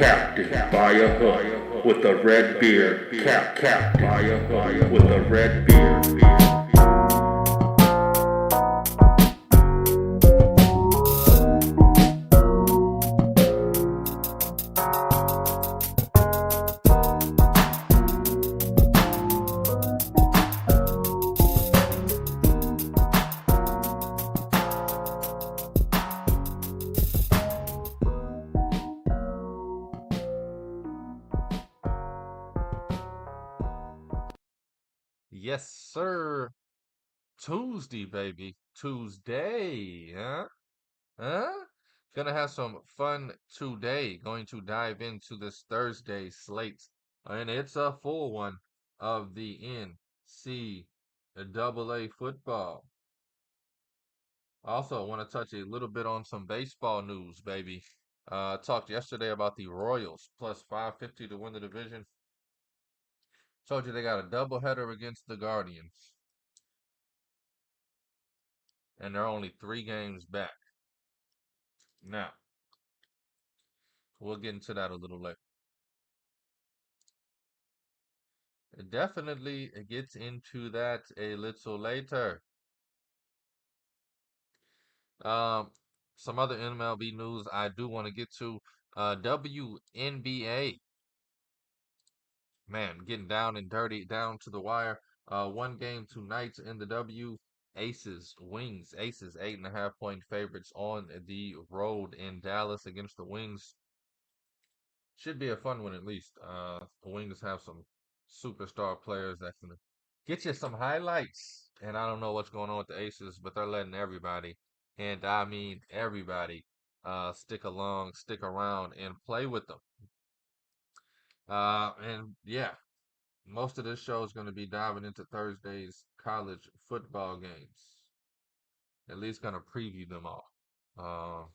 captain by a hook with a red beard. Captain by a hook with a red beard. Yes, sir. Tuesday, baby. Tuesday, huh? Huh? Gonna have some fun today. Going to dive into this Thursday slate, and it's a full one of the NCAA football. Also, want to touch a little bit on some baseball news, baby. Talked yesterday about the Royals plus 550 to win the division. Told you they got a doubleheader against the Guardians, and they're only 3 games back. Now, we'll get into that a little later. Definitely get into that a little later. Um, some other MLB news I do want to get to. WNBA, man, getting down and dirty, down to the wire. One game tonight in the W. Aces, 8.5 point favorites on the road in Dallas against the Wings. Should be a fun one at least. The Wings have some superstar players that can get you some highlights. And I don't know what's going on with the Aces, but they're letting everybody, and I mean everybody, stick along, stick around, and play with them. And yeah, most of this show is going to be diving into Thursday's college football games. At least going to preview them all. Uh,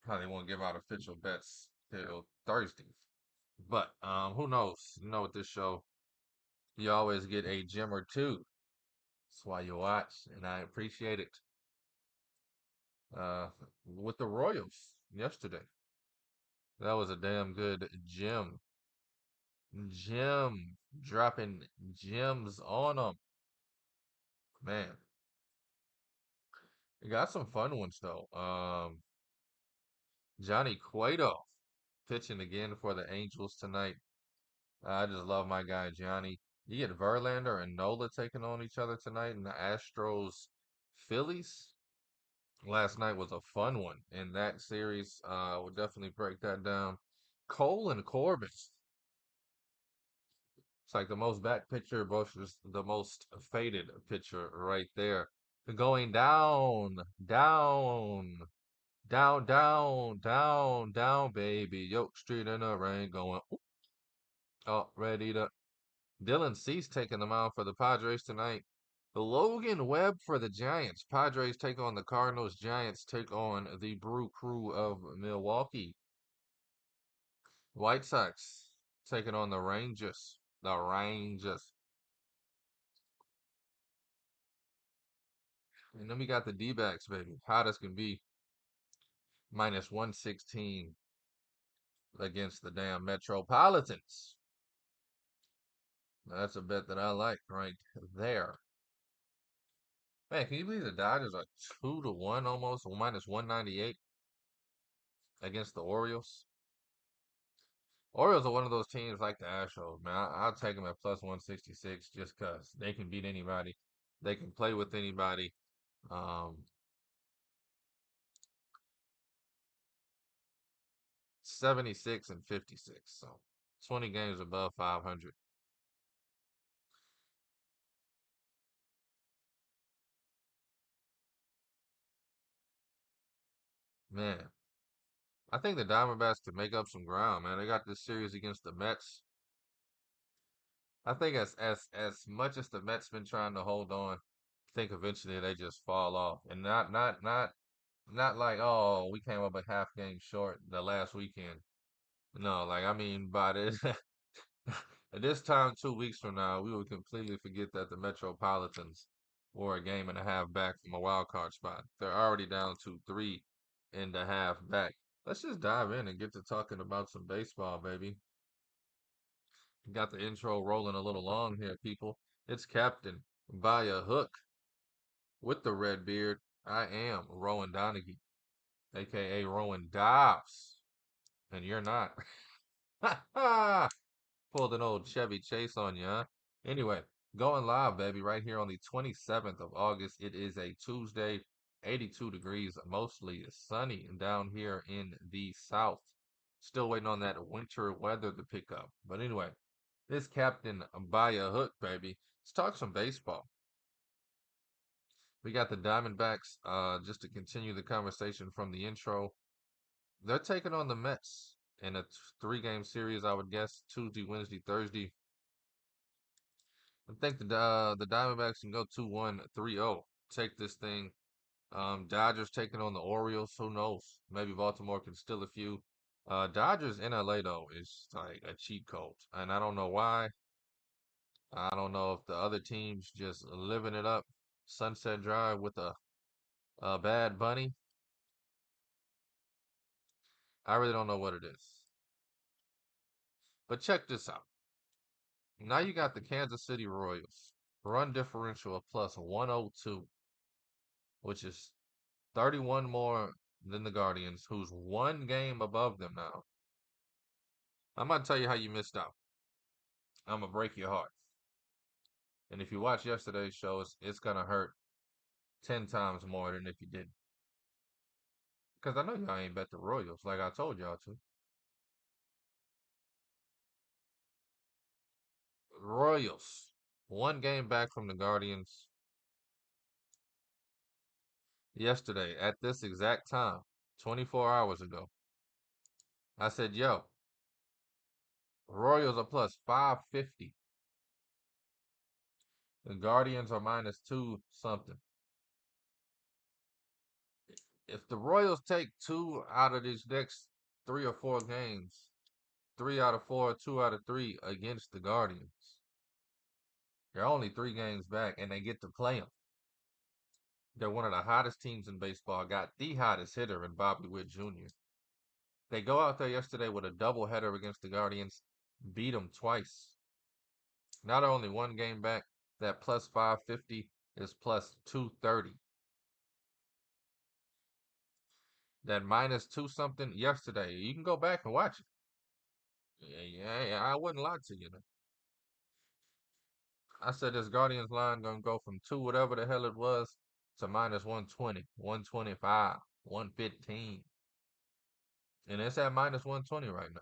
Probably won't give out official bets till Thursday. But who knows? You know, with this show, you always get a gem or two. That's why you watch, and I appreciate it. Uh, with the Royals yesterday, that was a damn good gem. Gem dropping gems on them, man. You got some fun ones though. Johnny Cueto pitching again for the Angels tonight. I just love my guy Johnny. You get Verlander and Nola taking on each other tonight in the Astros Phillies. Last night was a fun one in that series. We'll definitely break that down. Cole and Corbin. It's like the most back pitcher, both just the most faded pitcher right there. Going down, down, down, baby. Yoke Street in the rain going. Oh, ready to. Dylan Cease taking the mound for the Padres tonight. Logan Webb for the Giants. Padres take on the Cardinals. Giants take on the Brew Crew of Milwaukee. White Sox taking on the Rangers. The Rangers. And then we got the D-backs, baby. Hot as can be. Minus 116 against the damn Metropolitans. That's a bet that I like right there. Man, can you believe the Dodgers are 2-1 almost, or minus 198 against the Orioles? Orioles are one of those teams like the Astros, man. I'll take them at plus 166 just because they can beat anybody. They can play with anybody. Um, 76 and 56. So 20 games above 500. Man, I think the Diamondbacks could make up some ground, man. They got this series against the Mets. I think as much as the Mets been trying to hold on, I think eventually they just fall off. And not like, oh, we came up a half game short the last weekend. No, like I mean by this at this time 2 weeks from now, we would completely forget that the Metropolitans or a game and a half back from a wild card spot. They're already down to 3.5 back. Let's just dive in and get to talking about some baseball, baby. Got the intro rolling a little long here, people. It's Captain by a hook with the red beard. I am Rowan Donaghy, aka Rowan Dobbs, and you're not. Ha ha! Pulled an old Chevy Chase on you, huh? Anyway, going live, baby, right here on the 27th of August. It is a Tuesday, 82 degrees, mostly sunny down here in the south. Still waiting on that winter weather to pick up. But anyway, this Captain by a hook, baby. Let's talk some baseball. We got the Diamondbacks, just to continue the conversation from the intro. They're taking on the Mets in a three-game series, I would guess, Tuesday, Wednesday, Thursday. I think the Diamondbacks can go 2-1, 3-0. Take this thing. Dodgers taking on the Orioles. Who knows? Maybe Baltimore can steal a few. Dodgers in LA though is like a cheat code, and I don't know why. I don't know if the other teams just living it up. Sunset Drive with a bad bunny. I really don't know what it is. But check this out. Now you got the Kansas City Royals. Run differential of plus 102, which is 31 more than the Guardians, who's one game above them now. I'm going to tell you how you missed out. I'm going to break your heart. And if you watch yesterday's show, it's going to hurt 10 times more than if you didn't. Because I know y'all ain't bet the Royals like I told y'all to. Royals, one game back from the Guardians yesterday at this exact time, 24 hours ago. I said, yo, Royals are plus 550. The Guardians are minus two something. If the Royals take two out of these next 3 or 4 games, 3 out of 4, 2 out of 3 against the Guardians, they're only 3 games back and they get to play them. They're one of the hottest teams in baseball, got the hottest hitter in Bobby Witt Jr. They go out there yesterday with a doubleheader against the Guardians, beat them twice. Now they're only one game back. That plus 550 is plus 230. That minus two something yesterday. You can go back and watch it. Yeah, I wouldn't lie to you. I said this Guardians line gonna go from two whatever the hell it was to minus 120, 125, 115. And it's at minus 120 right now.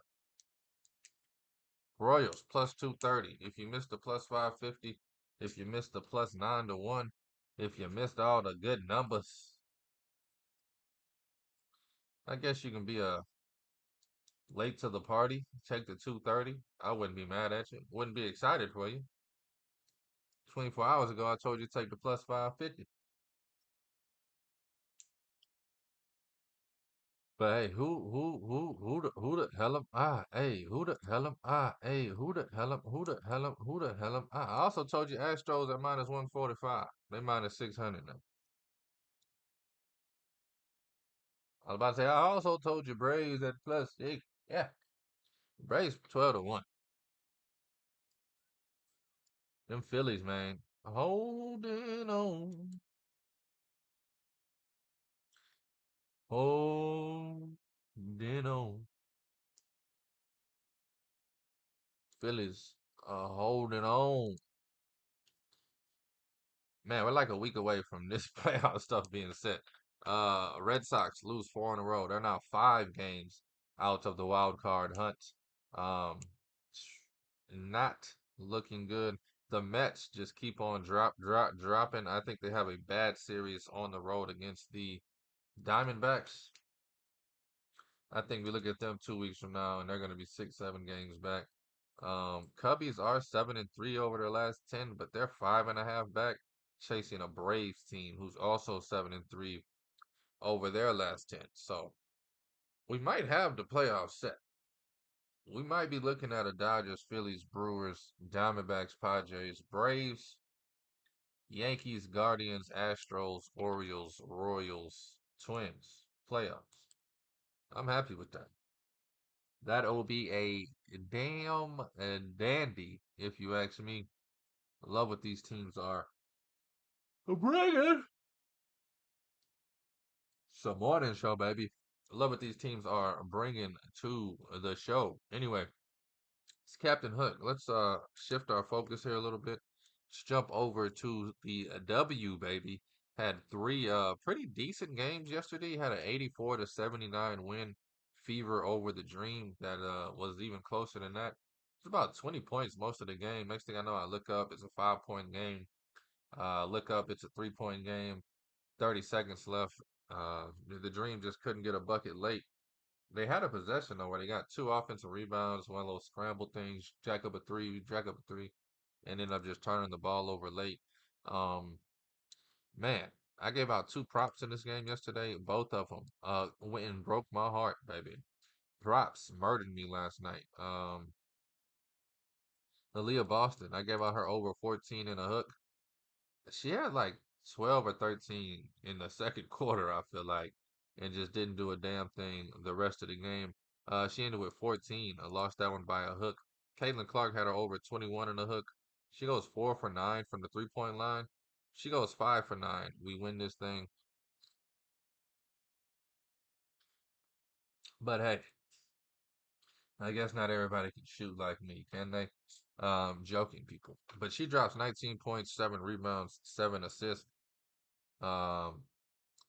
Royals plus 230. If you missed the plus 550, if you missed the plus 9-1, if you missed all the good numbers, I guess you can be late to the party. Take the 230. I wouldn't be mad at you. Wouldn't be excited for you. 24 hours ago, I told you to take the plus 550. But hey, who the hell am I? Hey, who the hell am I? Hey, who the hell am I? I also told you Astros at minus 145. They minus 600 now. I was about to say, I also told you Braves at plus 6. Yeah, Braves 12-1. Them Phillies, man, holding on, holding on. Phillies holding on. Man, we're like a week away from this playoff stuff being set. Red Sox lose 4 in a row. They're now 5 games out of the wild card hunt. Um, not looking good. The Mets just keep on dropping. I think they have a bad series on the road against the Diamondbacks. I think we look at them 2 weeks from now, and they're going to be 6, 7 games back. Cubbies are 7-3 over their last 10, but they're 5.5 back, chasing a Braves team who's also 7-3 over their last 10. So we might have the playoffs set. We might be looking at a Dodgers, Phillies, Brewers, Diamondbacks, Padres, Braves, Yankees, Guardians, Astros, Orioles, Royals, Twins. Playoffs. I'm happy with that. That'll be a damn dandy, if you ask me. I love what these teams are bringing. Some morning show, baby. I love what these teams are bringing to the show. Anyway, it's Captain Hook. Let's shift our focus here a little bit. Let's jump over to the W, baby. Had three pretty decent games yesterday. Had an 84 to 79 win. Fever over the Dream that was even closer than that. It's about 20 points most of the game. Next thing I know, I look up, it's a 5 point game. Look up, it's a 3 point game. 30 seconds left. The Dream just couldn't get a bucket late. They had a possession though where they got two offensive rebounds, one little scramble things, jack up a three, and ended up just turning the ball over late. Um, man, I gave out two props in this game yesterday. Both of them went and broke my heart, baby. Props murdered me last night. Aaliyah Boston, I gave out her over 14 and a hook. She had like 12 or 13 in the second quarter, I feel like, and just didn't do a damn thing the rest of the game. She ended with 14. I lost that one by a hook. Caitlin Clark had her over 21 in the hook. She goes 4 for 9 from the 3 point line. She goes 5 for 9. We win this thing. But hey, I guess not everybody can shoot like me, can they? Joking, people. But she drops 19 points, 7 rebounds, 7 assists. Um,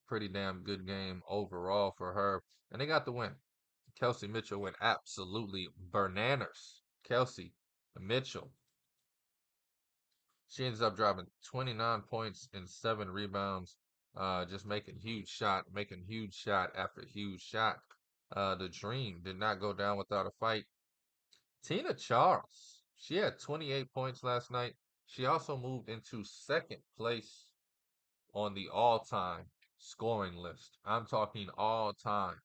Pretty damn good game overall for her. And they got the win. Kelsey Mitchell went absolutely bananas. Kelsey Mitchell. She ends up dropping 29 points and 7 rebounds. Just making huge shot after huge shot. The Dream did not go down without a fight. Tina Charles. She had 28 points last night. She also moved into second place on the all-time scoring list. I'm talking all-time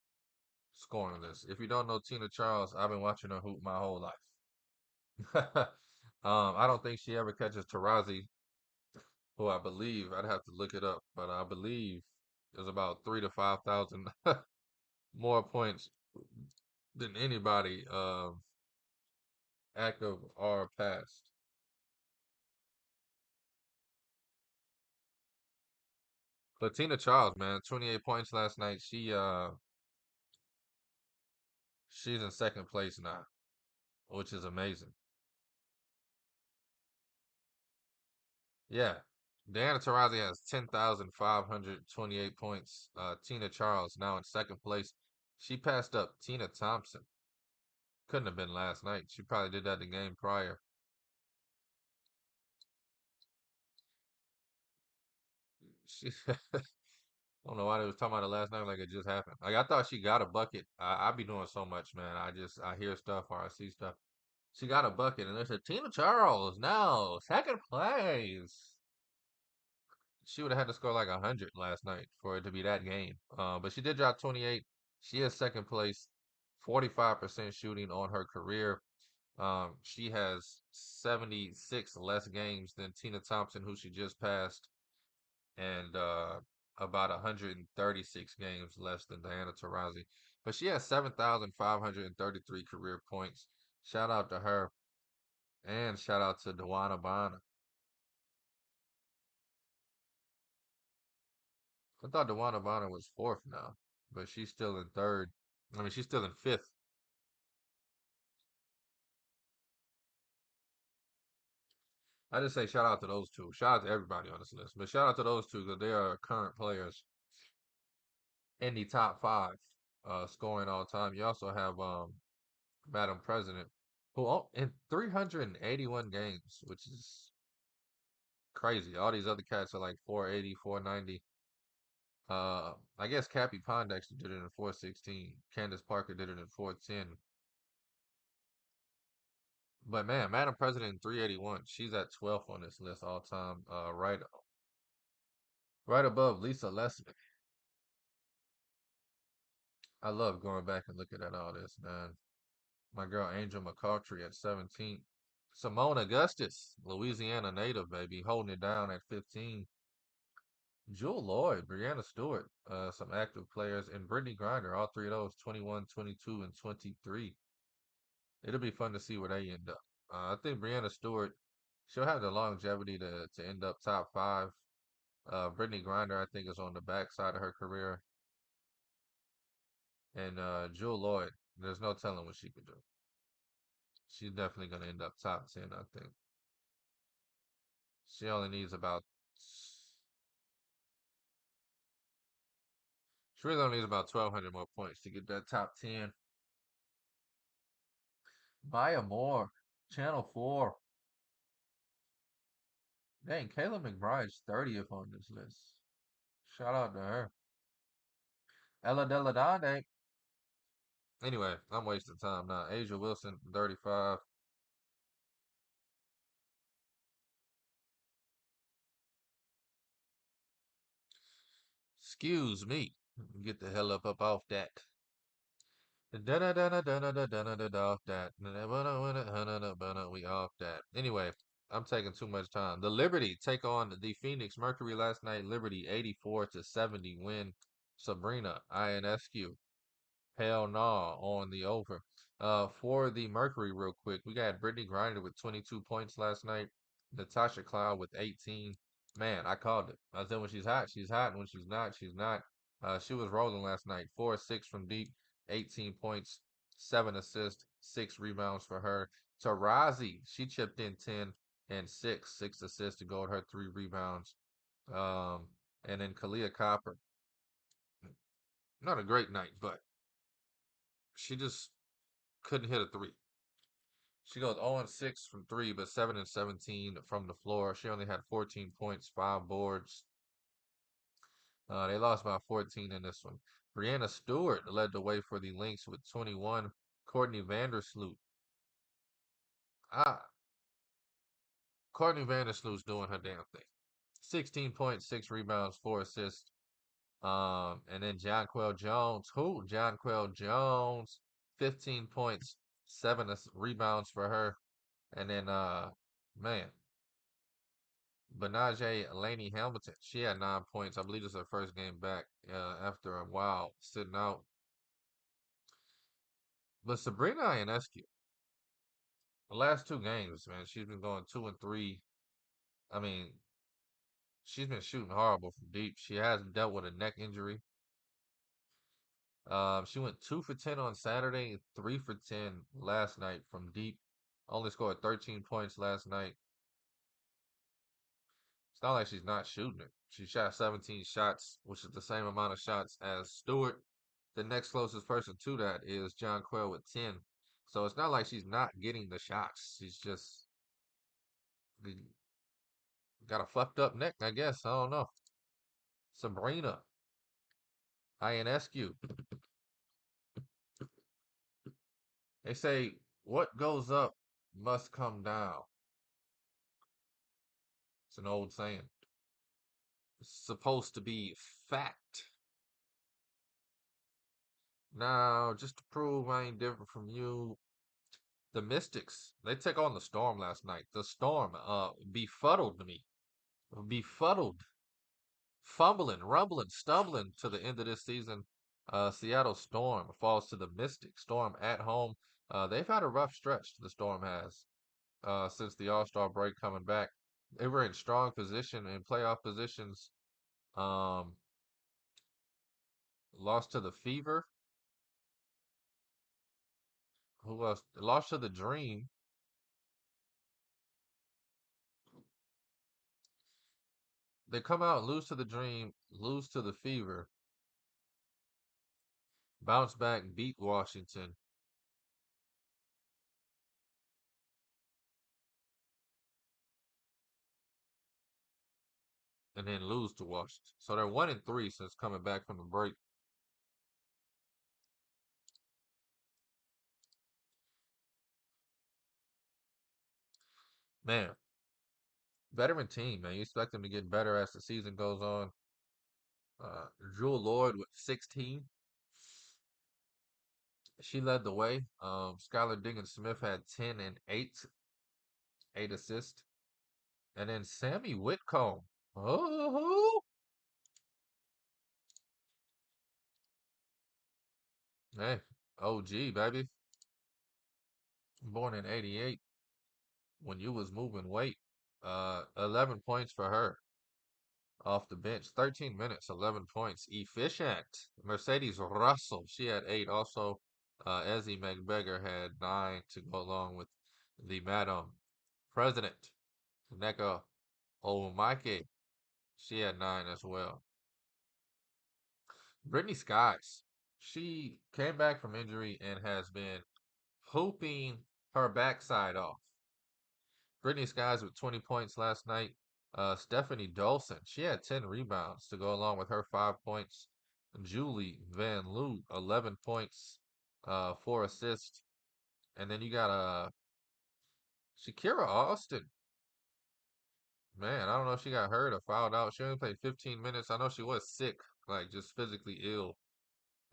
scoring list. If you don't know Tina Charles, I've been watching her hoop my whole life. I don't think she ever catches Tarazi, who I believe I'd have to look it up, but I believe there's about 3 to 5,000 more points than anybody active or past. But Tina Charles, man, 28 points last night. She's in second place now, which is amazing. Yeah. Diana Taurasi has 10,528 points. Tina Charles now in second place. She passed up Tina Thompson. Couldn't have been last night. She probably did that the game prior. She, I don't know why they was talking about it last night like it just happened. Like I thought she got a bucket. I be doing so much, man. I hear stuff or I see stuff. She got a bucket and they said Tina Charles now second place. She would have had to score like 100 last night for it to be that game. But she did drop 28. She is second place, 45% shooting on her career. She has 76 less games than Tina Thompson, who she just passed, and about 136 games less than Diana Taurasi. But she has 7,533 career points. Shout out to her, and shout out to Dewana Bonner. I thought Dewana Bonner was fourth now, but she's still in third. I mean, she's still in fifth. I just say shout out to those two. Shout out to everybody on this list, but shout out to those two because they are current players in the top five scoring all time. You also have Madam President, who in 381 games, which is crazy. All these other cats are like 480, 490. I guess Cappy Pondexter did it in 416. Candace Parker did it in 410. But man, Madam President in 381. She's at 12th on this list all time. Right above Lisa Leslie. I love going back and looking at all this, man. My girl Angel McCautry at 17. Simone Augustus, Louisiana native, baby, holding it down at 15. Jewel Lloyd, Brianna Stewart, some active players, and Brittany Griner, all three of those 21, 22, and 23. It'll be fun to see where they end up. I think Brianna Stewart, she'll have the longevity to end up top five. Brittany Griner, I think, is on the backside of her career. And Jewel Lloyd, there's no telling what she could do. She's definitely going to end up top 10, I think. She only needs about, she really only needs about 1,200 more points to get that top 10. Maya Moore, Channel 4. Dang, Kayla McBride's 30th on this list. Shout out to her. Ella Deladande. Anyway, I'm wasting time now. Asia Wilson, 35. Excuse me. Get the hell up off that. Off that. We off that. Anyway, I'm taking too much time. The Liberty take on the Phoenix Mercury last night. Liberty 84-70 win. Sabrina INSQ. Hell nah on the over. For the Mercury, real quick, we got Brittany Griner with 22 points last night. Natasha Cloud with 18. Man, I called it. I said when she's hot, she's hot. And when she's not, she's not. She was rolling last night. 4-6 from deep, 18 points, 7 assists, 6 rebounds for her. Tarazi, she chipped in 10 and 6 assists to go with her 3 rebounds. Um, and then Kalia Copper, not a great night, but she just couldn't hit a three. She goes 0-6 from three, but 7-17 from the floor. She only had 14 points, 5 boards. They lost by 14 in this one. Brianna Stewart led the way for the Lynx with 21. Courtney Vandersloot. Ah, Courtney Vandersloot's doing her damn thing. 16 points, 6 rebounds, 4 assists. And then Jonquel Jones. Who? Jonquel Jones. 15 points, 7 rebounds for her. And then, man, Benaje Laney Hamilton. She had 9 points. I believe it's her first game back after a while sitting out. But Sabrina Ionescu, the last 2 games, man, she's been going 2 and 3. I mean, she's been shooting horrible from deep. She has dealt with a neck injury. She went 2 for 10 on Saturday, 3 for 10 last night from deep. Only scored 13 points last night. It's not like she's not shooting it. She shot 17 shots, which is the same amount of shots as Stewart. The next closest person to that is John Quell with 10. So it's not like she's not getting the shots. She's just got a fucked up neck, I guess. I don't know. Sabrina Ionescu. They say what goes up must come down. It's an old saying. It's supposed to be fact. Now, just to prove I ain't different from you, the Mystics, they took on the Storm last night. The Storm befuddled me. Befuddled. Fumbling, rumbling, stumbling to the end of this season. Seattle Storm falls to the Mystics. Storm at home. They've had a rough stretch, the Storm has, since the All-Star break coming back. They were in strong position in playoff positions. Um, Lost to the Fever. Who else? Lost to the Dream. They come out, lose to the Dream, lose to the Fever, bounce back, beat Washington, and then lose to Washington. So they're 1-3 since coming back from the break. Man, veteran team, man. You expect them to get better as the season goes on. Jewel Lloyd with 16. She led the way. Skylar Diggins Smith had 10 and 8. 8 assists. And then Sammy Whitcomb. Oh, hey, OG, baby. Born in 88 when you was moving weight. 11 points for her off the bench. 13 minutes, 11 points. Efficient. Mercedes Russell, she had 8. Also, Ezzy McBeggar had 9 to go along with the Madam President, Nneka Omake. She had 9 as well. Brittany Skies, she came back from injury and has been hooping her backside off. Brittany Skies with 20 points last night. Stephanie Dolson, she had 10 rebounds to go along with her 5 points. Julie Van Loo, 11 points, 4 assists. And then you got Shakira Austin. Man, I don't know if she got hurt or fouled out. She only played 15 minutes. I know she was sick, like just physically ill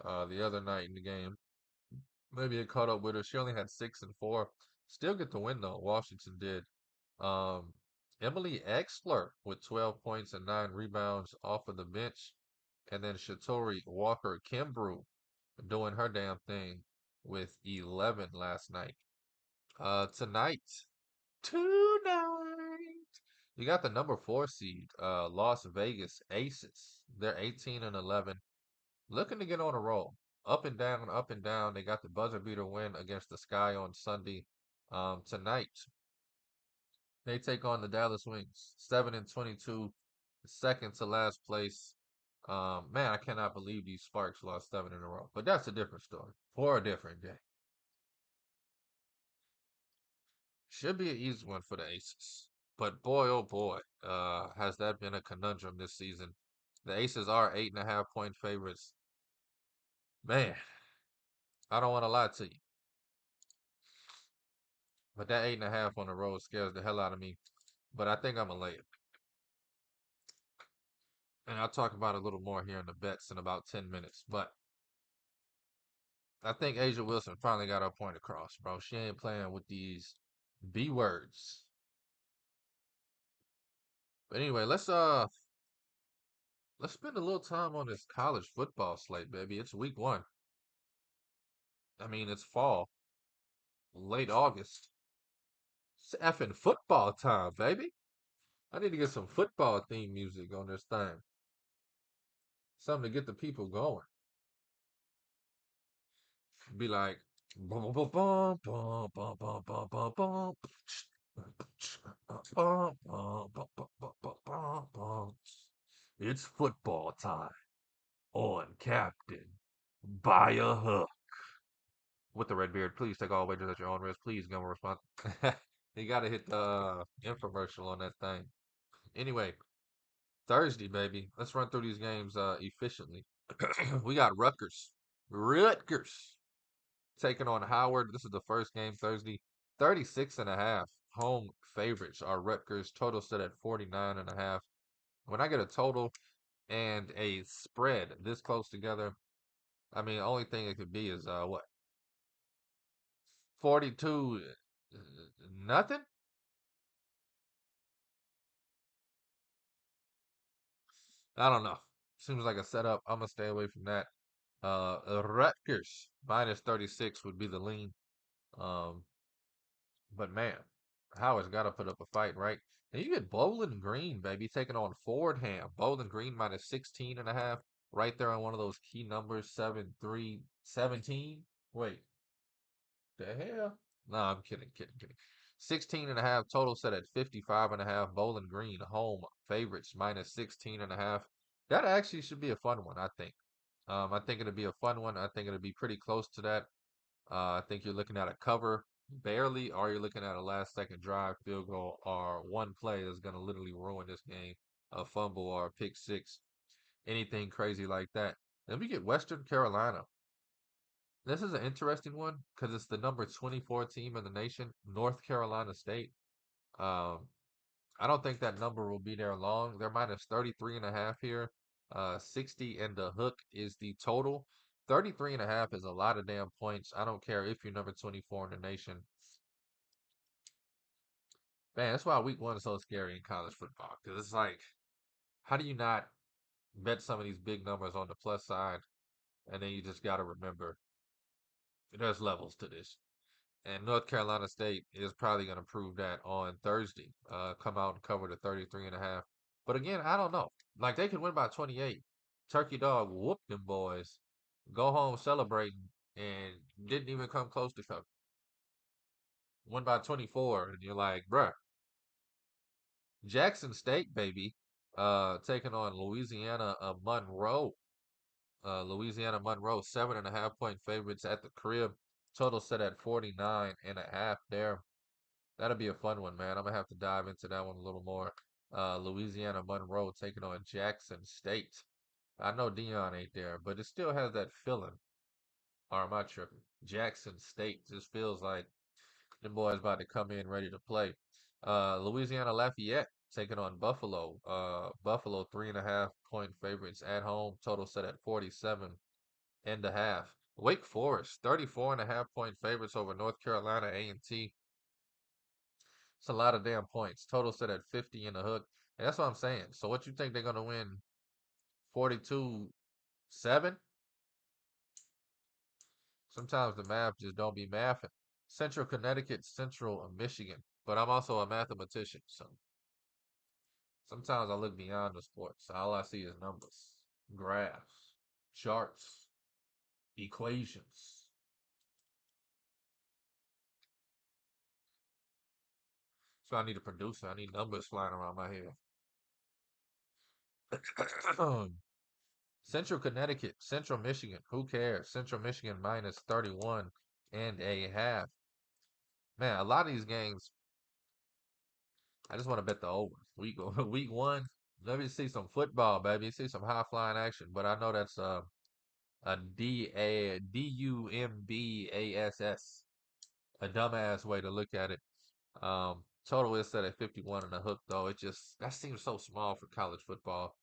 the other night in the game. Maybe it caught up with her. She only had 6 and 4. Still get the win though. Washington did. Um, Emily Exler with 12 points and 9 rebounds off of the bench. And then Shatori Walker Kimbrough doing her damn thing with 11 last night. Tonight, you got the number 4 seed, Las Vegas Aces. They're 18 and 11, looking to get on a roll. Up and down, up and down. They got the buzzer beater win against the Sky on Sunday. Tonight, they take on the Dallas Wings, 7 and 22, second to last place. Man, I cannot believe these Sparks lost 7 in a row. But that's a different story for a different day. Should be an easy one for the Aces. But boy, oh boy, has that been a conundrum this season. The Aces are 8.5 point favorites. Man, I don't want to lie to you. But that 8.5 on the road scares the hell out of me. But I think I'm going to lay it. And I'll talk about it a little more here in the bets in about 10 minutes. But I think Asia Wilson finally got her point across, bro. She ain't playing with these B words. But anyway, let's spend a little time on this college football slate, baby. It's week 1. I mean, it's fall, late August. It's effing football time, baby. I need to get some football theme music on this thing. Something to get the people going. Be like, bum, bum, bum, bum, bum, bum, bum, bum, bum. It's football time on Captain Buy a Hook. With the red beard, please take all wagers at your own risk. Please, government response. You gotta hit the infomercial on that thing. Anyway, Thursday, baby. Let's run through these games efficiently. We got Rutgers. Rutgers taking on Howard. This is the first game Thursday. 36.5 home favorites are Rutgers. Total set at 49.5. When I get a total and a spread this close together, I mean, the only thing it could be is what? 42 nothing? I don't know. Seems like a setup. I'm gonna stay away from that. Rutgers minus 36 would be the lean. Um, but man, Howard's got to put up a fight, right? And you get Bowling Green, baby, taking on Fordham. Bowling Green minus 16.5, right there on one of those key numbers, 7-3, 17. Wait, the hell? No, I'm kidding. 16.5 total set at 55.5. Bowling Green home favorites minus 16.5. That actually should be a fun one, I think. I think it'll be a fun one. I think it'll be pretty close to that. I think you're looking at a cover barely, or you're looking at a last second drive field goal, or one play that's going to literally ruin this game, a fumble or a pick six, anything crazy like that. Then we get Western Carolina. This is an interesting one because it's the number 24 team in the nation, North Carolina State. Um, I don't think that number will be there long. They're minus 33.5 here. 60 and the hook is the total. 33.5 is a lot of damn points. I don't care if you're number 24 in the nation. Man, that's why week one is so scary in college football. Because it's like, how do you not bet some of these big numbers on the plus side? And then you just got to remember there's levels to this. And North Carolina State is probably going to prove that on Thursday. Come out and cover the 33 and a half. But again, I don't know. Like they could win by 28. Turkey Dog whooped them boys. Go home celebrating and didn't even come close to cover. Won by 24. And you're like, bruh, Jackson State, baby, taking on Louisiana Monroe. Louisiana Monroe, 7.5 point favorites at the crib. Total set at 49.5 there. That'll be a fun one, man. I'm gonna have to dive into that one a little more. Louisiana Monroe taking on Jackson State. I know Dion ain't there, but it still has that feeling. Or am I tripping? Jackson State just feels like them boys about to come in ready to play. Louisiana Lafayette taking on Buffalo. Buffalo 3.5 point favorites at home. Total set at 47.5. Wake Forest 34.5 point favorites over North Carolina A&T. It's a lot of damn points. Total set at 50 in the hook. And that's what I'm saying. So what you think they're gonna win 42-7? Sometimes the math just don't be mathing. Central Connecticut, Central Michigan. But I'm also a mathematician, so sometimes I look beyond the sports. All I see is numbers, graphs, charts, equations. So I need a producer. I need numbers flying around my head. Central Connecticut, Central Michigan. Who cares? Central Michigan minus 31.5. Man, a lot of these games, I just want to bet the over. Week one, let me see some football, baby. See some high flying action. But I know that's a DUMBASS, a dumbass way to look at it. Total is set at 51 and a hook though. It just that seems so small for college football.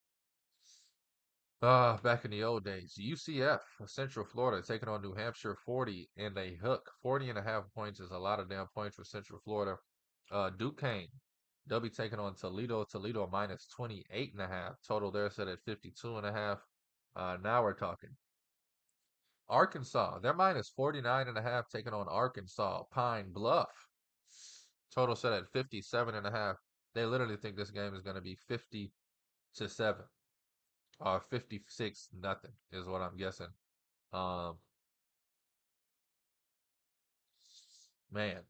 Back in the old days, UCF, Central Florida, taking on New Hampshire, 40 and a hook. 40.5 points is a lot of damn points for Central Florida. Duquesne, they'll be taking on Toledo. Toledo minus 28.5. Total there set at 52.5. Now we're talking. Arkansas, they're minus 49.5, taking on Arkansas. Pine Bluff, total set at 57.5. They literally think this game is going to be 50-7. 56 nothing is what I'm guessing. Um, man,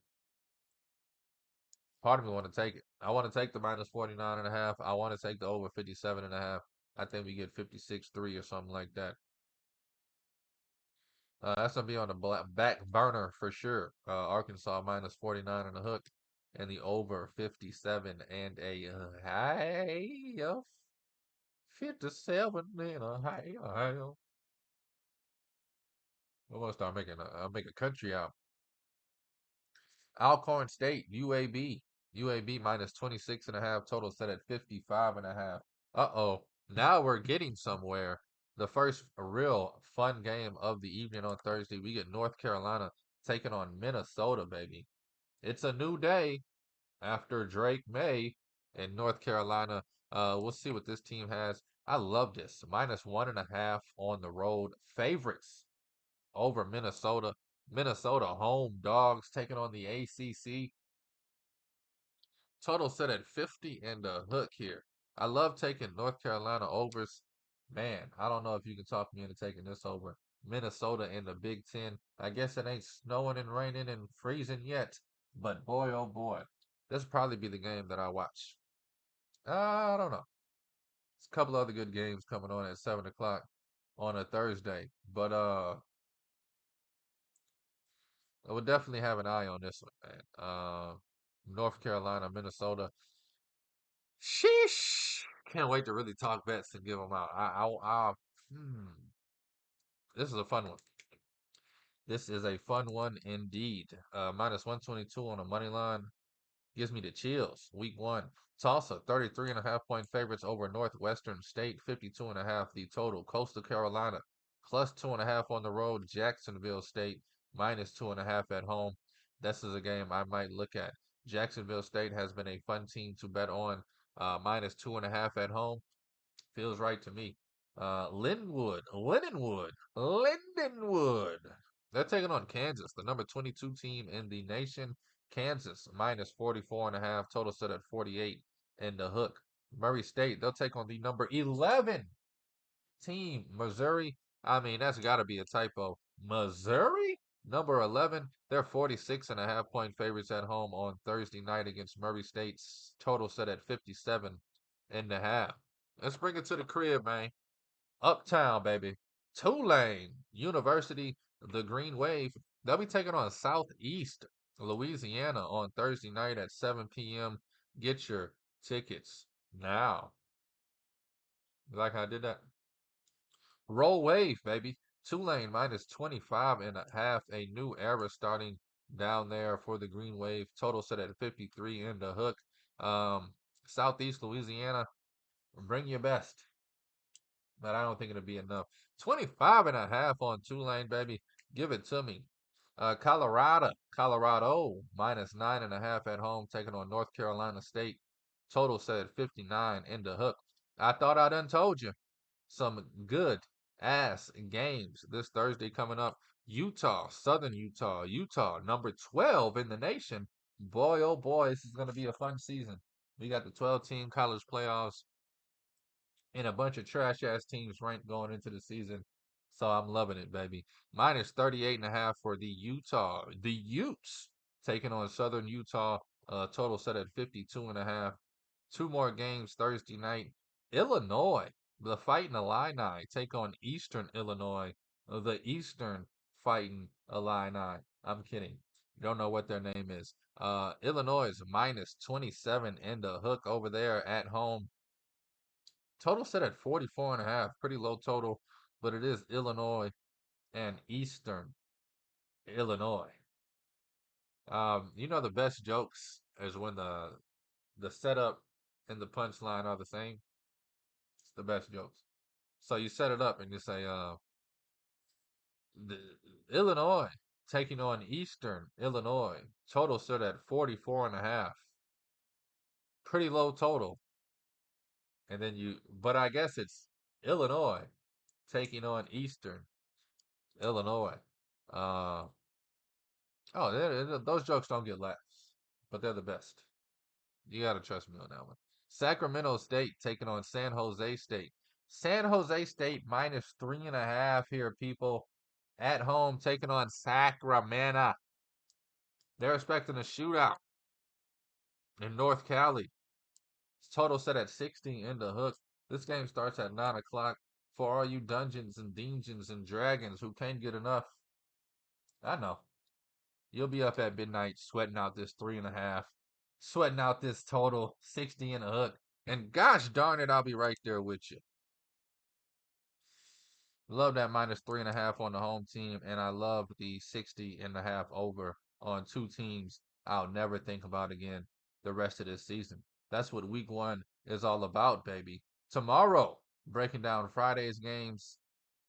part of me want to take it. I want to take the minus 49.5. I want to take the over 57.5. I think we get 56-3 or something like that. That's gonna be on the back burner for sure. Arkansas minus 49 and a hook, and the over 57 and a high of 57 and a high. I'm gonna start making make a country out. Alcorn State, UAB. UAB minus 26.5, total set at 55.5. Uh-oh. Now we're getting somewhere. The first real fun game of the evening on Thursday. We get North Carolina taking on Minnesota, baby. It's a new day after Drake May in North Carolina. We'll see what this team has. I love this. Minus 1.5 on the road. Favorites over Minnesota. Minnesota home dogs taking on the ACC. Total set at 50 and a hook here. I love taking North Carolina overs. Man, I don't know if you can talk me into taking this over. Minnesota in the Big Ten. I guess it ain't snowing and raining and freezing yet, but boy, oh boy, this will probably be the game that I watch. I don't know. There's a couple other good games coming on at 7 o'clock on a Thursday, but I would definitely have an eye on this one, man. North Carolina, Minnesota. Sheesh. Can't wait to really talk bets and give them out. This is a fun one. This is a fun one indeed. Minus 122 on the money line gives me the chills. Week one. Tulsa, 33.5 point favorites over Northwestern State, 52.5 the total. Coastal Carolina, plus 2.5 on the road. Jacksonville State, minus 2.5 at home. This is a game I might look at. Jacksonville State has been a fun team to bet on. Minus 2.5 at home. Feels right to me. Lindenwood. They're taking on Kansas, the number 22 team in the nation. Kansas minus 44.5, total set at 48 in the hook. Murray State, they'll take on the number 11 team, Missouri. I mean, that's got to be a typo. Missouri? Number 11. They're 46.5 point favorites at home on Thursday night against Murray State's total set at 57.5. Let's bring it to the crib, man. Uptown, baby. Tulane University, the Green Wave. They'll be taking on Southeast Louisiana on Thursday night at 7 p.m. Get your tickets now. You like how I did that? Roll wave, baby. Tulane minus 25.5. A new era starting down there for the Green Wave. Total set at 53 in the hook. Southeast Louisiana, bring your best. But I don't think it'll be enough. 25.5 on Tulane, baby. Give it to me. Colorado, minus 9.5 at home, taking on North Carolina State. Total set at 59 in the hook. I thought I done told you. Some good ass games this Thursday coming up. Utah, Southern Utah, number 12 in the nation. Boy, oh boy, this is going to be a fun season. We got the 12-team college playoffs and a bunch of trash ass teams ranked going into the season. So I'm loving it, baby. Minus 38.5 for the Utah. The Utes taking on Southern Utah. Total set at 52.5. Two more games Thursday night. Illinois, the Fighting Illini, take on Eastern Illinois. The Eastern Fighting Illini. I'm kidding. You don't know what their name is. Illinois is minus 27 in the hook over there at home. Total set at 44.5. Pretty low total, but it is Illinois and Eastern Illinois. The best jokes is when the setup and the punchline are the same. It's the best jokes. So you set it up and you say, the Illinois taking on Eastern Illinois. Total set at 44.5. Pretty low total. And then but I guess it's Illinois taking on Eastern Illinois. Uh, those jokes don't get laughs, but they're the best. You got to trust me on that one. Sacramento State taking on San Jose State. San Jose State minus 3.5 here, people. At home taking on Sacramento. They're expecting a shootout in North Cali. Total set at 60 in the hook. This game starts at 9 o'clock. For all you Dungeons and Dingens and Dragons who can't get enough, I know. You'll be up at midnight sweating out this 3.5, sweating out this total 60 in a hook. And gosh darn it, I'll be right there with you. Love that minus 3.5 on the home team, and I love the 60.5 over on two teams I'll never think about again the rest of this season. That's what week one is all about, baby. Tomorrow, breaking down Friday's games.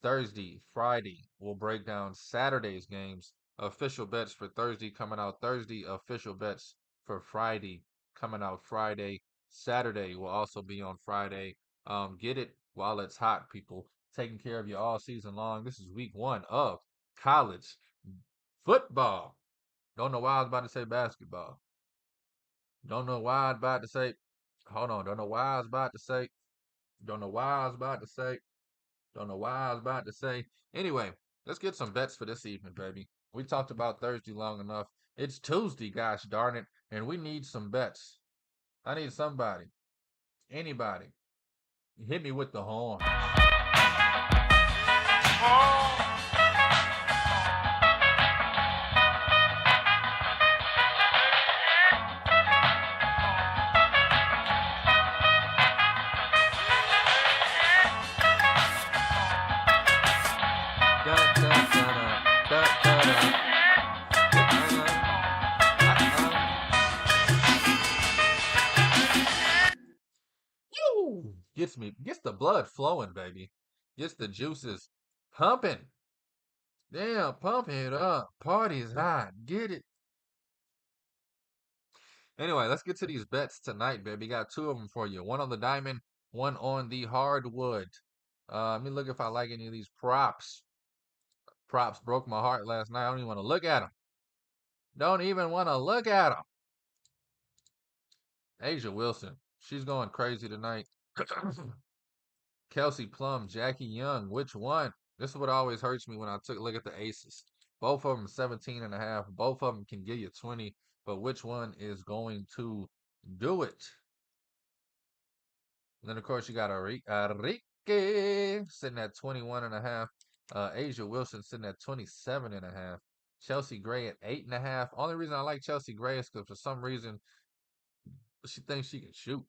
Thursday, Friday, we'll break down Saturday's games. Official bets for Thursday coming out Thursday. Official bets for Friday coming out Friday. Saturday will also be on Friday. Get it while it's hot, people. Taking care of you all season long. This is week one of college football. Don't know why I was about to say basketball. Don't know why I was about to say. Hold on. Don't know why I was about to say. Don't know why I was about to say. Don't know why I was about to say. Anyway, let's get some bets for this evening, baby. We talked about Thursday long enough. It's Tuesday, gosh darn it, and we need some bets. I need somebody, anybody, hit me with the horn. Gets the blood flowing, baby. Gets the juices pumping. Damn, pump it up. Party's hot. Get it. Anyway, let's get to these bets tonight, baby. Got two of them for you. One on the diamond, one on the hardwood. Let me look if I like any of these props. Props broke my heart last night. I don't even want to look at them. Don't even want to look at them. Asia Wilson, she's going crazy tonight. Kelsey Plum, Jackie Young, which one? This is what always hurts me when I took a look at the aces. Both of them 17 and a half. Both of them can give you 20, but which one is going to do it? And then, of course, you got Enrique sitting at 21 and a half. Asia Wilson sitting at 27 and a half. Chelsea Gray at 8.5. Only reason I like Chelsea Gray is because for some reason she thinks she can shoot.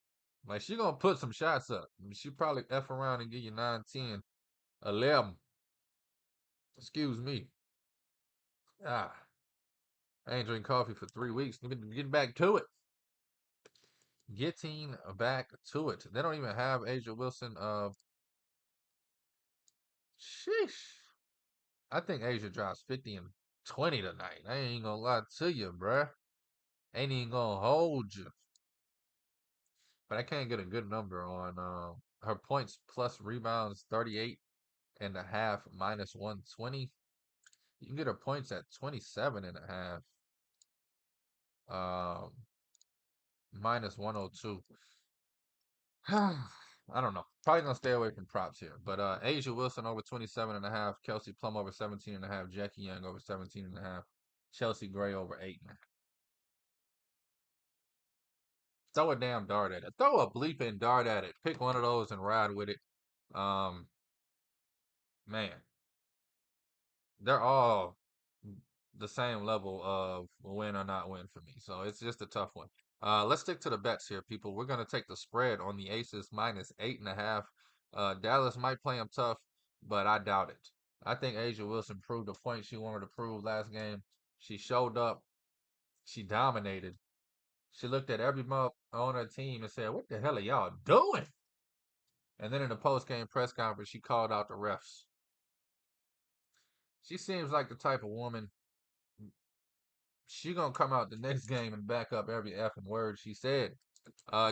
Like, she going to put some shots up. I mean, she probably F around and give you 9, 10, 11. Excuse me. Ah, I ain't drinking coffee for 3 weeks. Getting back to it. Getting back to it. They don't even have Asia Wilson. Sheesh. I think Asia drops 50 and 20 tonight. I ain't gonna lie to you, bruh. Ain't even gonna hold you. But I can't get a good number on her points plus rebounds 38 and a half minus 120. You can get her points at 27 and a half. Minus 102. I don't know. Probably gonna stay away from props here. But Asia Wilson over 27 and a half, Kelsey Plum over 17 and a half, Jackie Young over 17 and a half, Chelsea Gray over 8.5. Throw a damn dart at it. Throw a bleeping dart at it. Pick one of those and ride with it. Um, man, they're all the same level of win or not win for me. So it's just a tough one. Let's stick to the bets here, people. We're gonna take the spread on the Aces minus 8.5. Dallas might play them tough, but I doubt it. I think Asia Wilson proved the point she wanted to prove last game. She showed up. She dominated. She looked at every month on her team and said, "What the hell are y'all doing?" And then in the post-game press conference, she called out the refs. She seems like the type of woman, she gonna come out the next game and back up every effing word she said.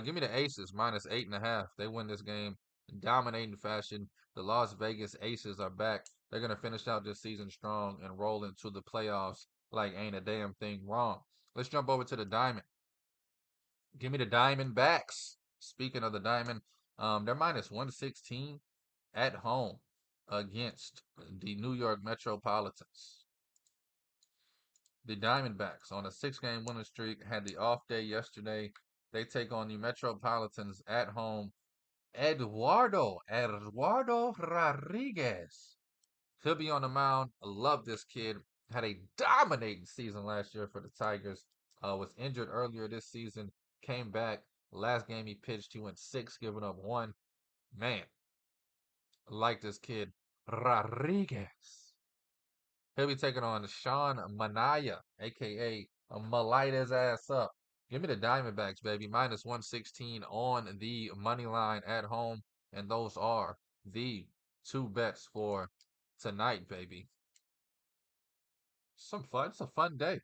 Give me the Aces minus 8.5. They win this game in dominating fashion. The Las Vegas Aces are back. They're gonna finish out this season strong and roll into the playoffs like ain't a damn thing wrong. Let's jump over to the Diamond. Give me the Diamondbacks. Speaking of the Diamond, they're minus 116 at home against the New York Metropolitans. The Diamondbacks on a 6-game winning streak had the off day yesterday. They take on the Metropolitans at home. Eduardo Rodriguez. He'll be on the mound. I love this kid. Had a dominating season last year for the Tigers. Was injured earlier this season. Came back. Last game he pitched, he went 6, giving up 1. Man, I like this kid. Rodriguez. He'll be taking on Sean Manaya, aka Malight his ass up. Give me the Diamondbacks, baby. Minus 116 on the money line at home. And those are the two bets for tonight, baby. Some fun. It's a fun day.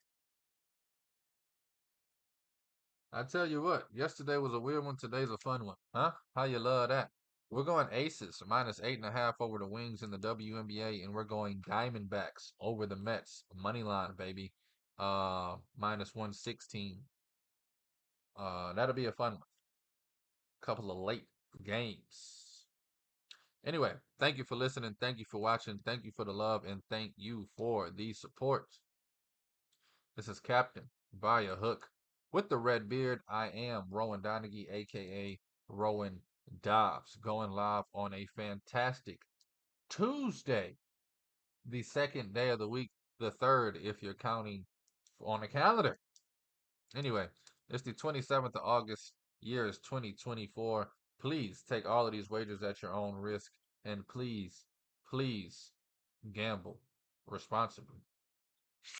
I tell you what, yesterday was a weird one. Today's a fun one. Huh? How you love that? We're going Aces minus 8.5 over the Wings in the WNBA, and we're going Diamondbacks over the Mets money line, baby. Minus 116. That'll be a fun one. Couple of late games. Anyway, thank you for listening. Thank you for watching. Thank you for the love, and thank you for the support. This is Captain via Hook with the red beard. I am Rowan Donaghy, aka Rowan Dobbs, going live on a fantastic Tuesday, the second day of the week, the third if you're counting on the calendar. Anyway, it's the 27th of August, year is 2024. Please take all of these wagers at your own risk, and please, please gamble responsibly.